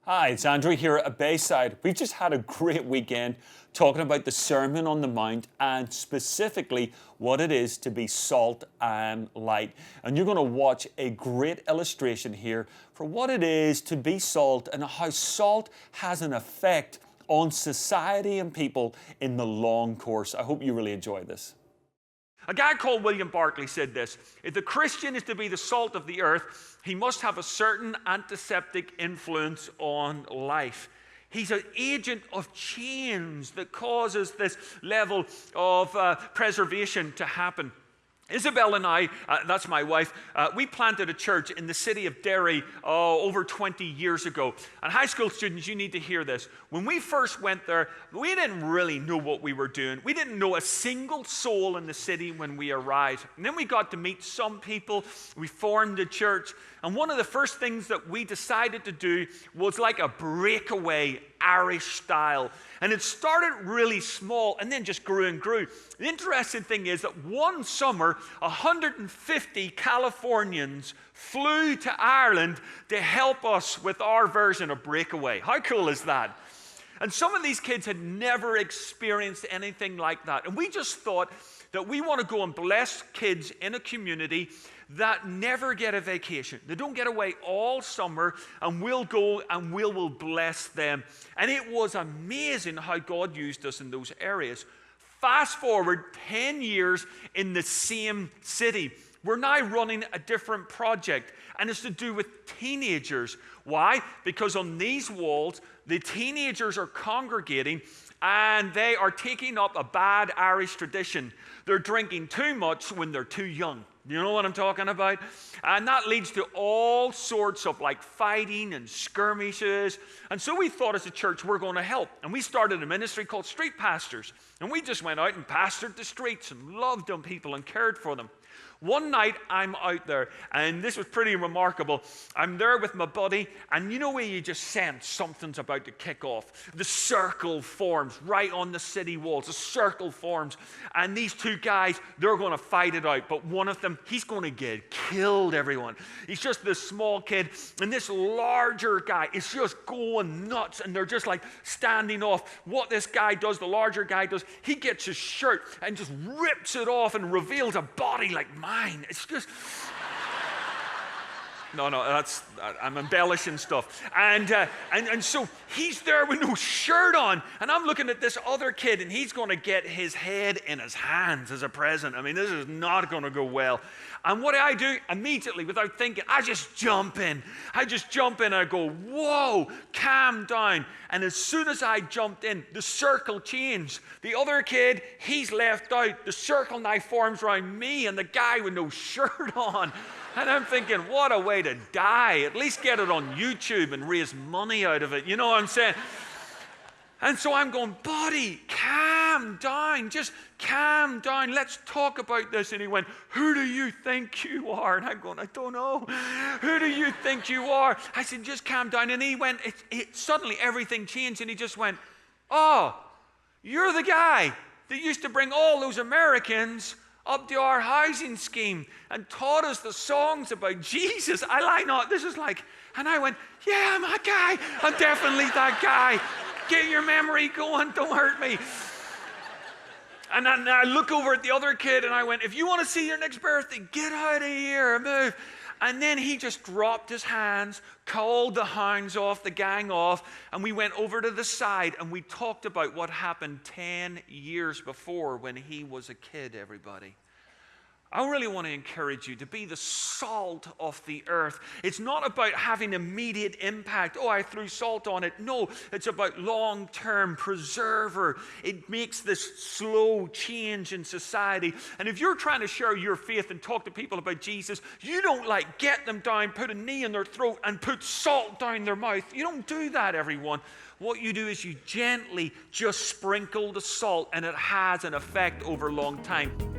Hi, it's Andrew here at Bayside. We've just had a great weekend talking about the Sermon on the Mount and specifically what it is to be salt and light. And you're going to watch a great illustration here for what it is to be salt and how salt has an effect on society and people in the long course. I hope you really enjoy this. A guy called William Barclay said this: if the Christian is to be the salt of the earth, he must have a certain antiseptic influence on life. He's an agent of change that causes this level of preservation to happen. Isabel and I, that's my wife, we planted a church in the city of Derry over 20 years ago. And high school students, you need to hear this. When we first went there, we didn't really know what we were doing. We didn't know a single soul in the city when we arrived. And then we got to meet some people. We formed a church. And one of the first things that we decided to do was like a breakaway Irish style. And it started really small and then just grew and grew. The interesting thing is that one summer, 150 Californians flew to Ireland to help us with our version of breakaway. How cool is that? And some of these kids had never experienced anything like that. And we just thought that we want to go and bless kids in a community that never get a vacation. They don't get away all summer, and we'll go and we will bless them. And it was amazing how God used us in those areas. Fast forward 10 years in the same city. We're now running a different project, and it's to do with teenagers. Why? Because on these walls, the teenagers are congregating and they are taking up a bad Irish tradition. They're drinking too much when they're too young. You know what I'm talking about? And that leads to all sorts of like fighting and skirmishes. And so we thought as a church we're going to help. And we started a ministry called Street Pastors. And we just went out and pastored the streets and loved on people and cared for them. One night I'm out there, and this was pretty remarkable. I'm there with my buddy, and you know where you just sense something's about to kick off? The circle forms right on the city walls. The circle forms, and these two guys, they're going to fight it out. But one of them, he's going to get killed, everyone. He's just this small kid, and this larger guy is just going nuts, and they're just like standing off. What this guy does, the larger guy does, he gets his shirt and just rips it off and reveals a body like mine. It's just... No, I'm embellishing stuff. And so he's there with no shirt on, and I'm looking at this other kid, and he's going to get his head in his hands as a present. I mean, this is not going to go well. And what I do immediately, without thinking, I just jump in. And I go, whoa, calm down. And as soon as I jumped in, the circle changed. The other kid, he's left out. The circle now forms around me and the guy with no shirt on. And I'm thinking, what a way to die. At least get it on YouTube and raise money out of it. You know what I'm saying? And so I'm going, buddy, calm down. Just calm down. Let's talk about this. And he went, who do you think you are? And I'm going, I don't know. Who do you think you are? I said, just calm down. And he went, suddenly everything changed. And he just went, oh, you're the guy that used to bring all those Americans up to our housing scheme and taught us the songs about Jesus. This is like, and I went, yeah, I'm that guy. I'm definitely that guy. Get your memory going, don't hurt me. And then I look over at the other kid and I went, if you want to see your next birthday, get out of here, move. And then he just dropped his hands, called the hounds off, the gang off, and we went over to the side and we talked about what happened 10 years before when he was a kid, everybody. I really want to encourage you to be the salt of the earth. It's not about having immediate impact. Oh, I threw salt on it. No, it's about long-term preserver. It makes this slow change in society. And if you're trying to share your faith and talk to people about Jesus, you don't like get them down, put a knee in their throat, and put salt down their mouth. You don't do that, everyone. What you do is you gently just sprinkle the salt, and it has an effect over a long time.